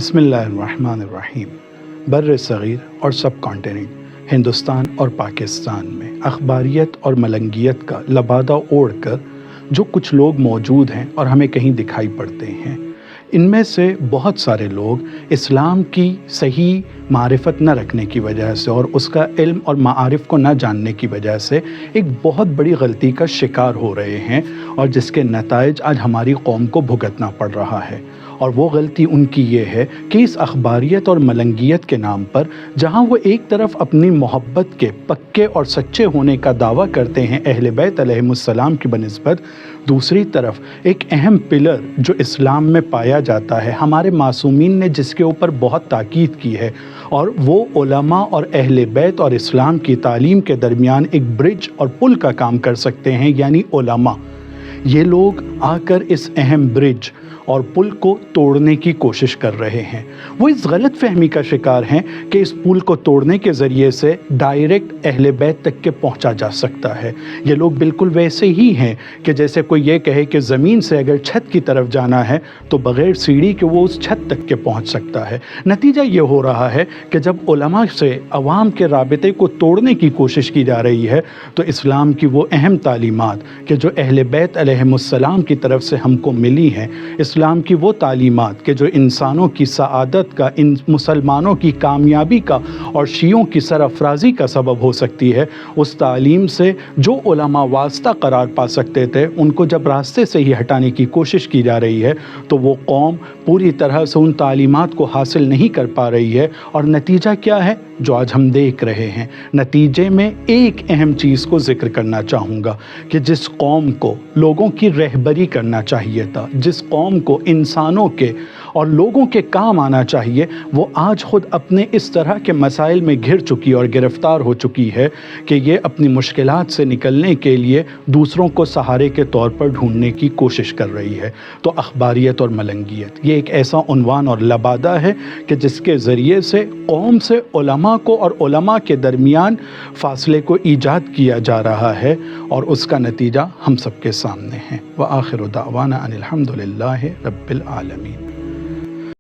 بسم اللہ الرحمن الرحیم۔ بر صغیر اور سب کانٹیننٹ ہندوستان اور پاکستان میں اخباریت اور ملنگیت کا لبادہ اوڑھ کر جو کچھ لوگ موجود ہیں اور ہمیں کہیں دکھائی پڑتے ہیں، ان میں سے بہت سارے لوگ اسلام کی صحیح معرفت نہ رکھنے کی وجہ سے اور اس کا علم اور معارف کو نہ جاننے کی وجہ سے ایک بہت بڑی غلطی کا شکار ہو رہے ہیں، اور جس کے نتائج آج ہماری قوم کو بھگتنا پڑ رہا ہے۔ اور وہ غلطی ان کی یہ ہے کہ اس اخباریت اور ملنگیت کے نام پر جہاں وہ ایک طرف اپنی محبت کے پکے اور سچے ہونے کا دعویٰ کرتے ہیں اہل بیت علیہم السلام کی بنسبت، دوسری طرف ایک اہم پلر جو اسلام میں پایا جاتا ہے، ہمارے معصومین نے جس کے اوپر بہت تاکید کی ہے، اور وہ علماء اور اہل بیت اور اسلام کی تعلیم کے درمیان ایک برج اور پل کا کام کر سکتے ہیں، یعنی علماء۔ یہ لوگ آ کر اس اہم برج اور پل کو توڑنے کی کوشش کر رہے ہیں۔ وہ اس غلط فہمی کا شکار ہیں کہ اس پل کو توڑنے کے ذریعے سے ڈائریکٹ اہل بیت تک کے پہنچا جا سکتا ہے۔ یہ لوگ بالکل ویسے ہی ہیں کہ جیسے کوئی یہ کہے کہ زمین سے اگر چھت کی طرف جانا ہے تو بغیر سیڑھی کے وہ اس چھت تک کے پہنچ سکتا ہے۔ نتیجہ یہ ہو رہا ہے کہ جب علماء سے عوام کے رابطے کو توڑنے کی کوشش کی جا رہی ہے تو اسلام کی وہ اہم تعلیمات کہ جو اہل بیت علیہم السلام کی طرف سے ہم کو ملی ہیں، اسلام کی وہ تعلیمات کہ جو انسانوں کی سعادت کا، ان مسلمانوں کی کامیابی کا اور شیعوں کی سرافرازی کا سبب ہو سکتی ہے، اس تعلیم سے جو علماء واسطہ قرار پا سکتے تھے، ان کو جب راستے سے ہی ہٹانے کی کوشش کی جا رہی ہے تو وہ قوم پوری طرح سے ان تعلیمات کو حاصل نہیں کر پا رہی ہے۔ اور نتیجہ کیا ہے جو آج ہم دیکھ رہے ہیں؟ نتیجے میں ایک اہم چیز کو ذکر کرنا چاہوں گا کہ جس قوم کو لوگوں کی رہبری کرنا چاہیے تھا، جس قوم کو انسانوں کے اور لوگوں کے کام آنا چاہیے، وہ آج خود اپنے اس طرح کے مسائل میں گھر چکی اور گرفتار ہو چکی ہے کہ یہ اپنی مشکلات سے نکلنے کے لیے دوسروں کو سہارے کے طور پر ڈھونڈنے کی کوشش کر رہی ہے۔ تو اخباریت اور ملنگیت یہ ایک ایسا عنوان اور لبادہ ہے کہ جس کے ذریعے سے قوم سے علماء کو اور علماء کے درمیان فاصلے کو ایجاد کیا جا رہا ہے، اور اس کا نتیجہ ہم سب کے سامنے ہے۔ وآخر دعوانا ان الحمد للہ رب العالمین۔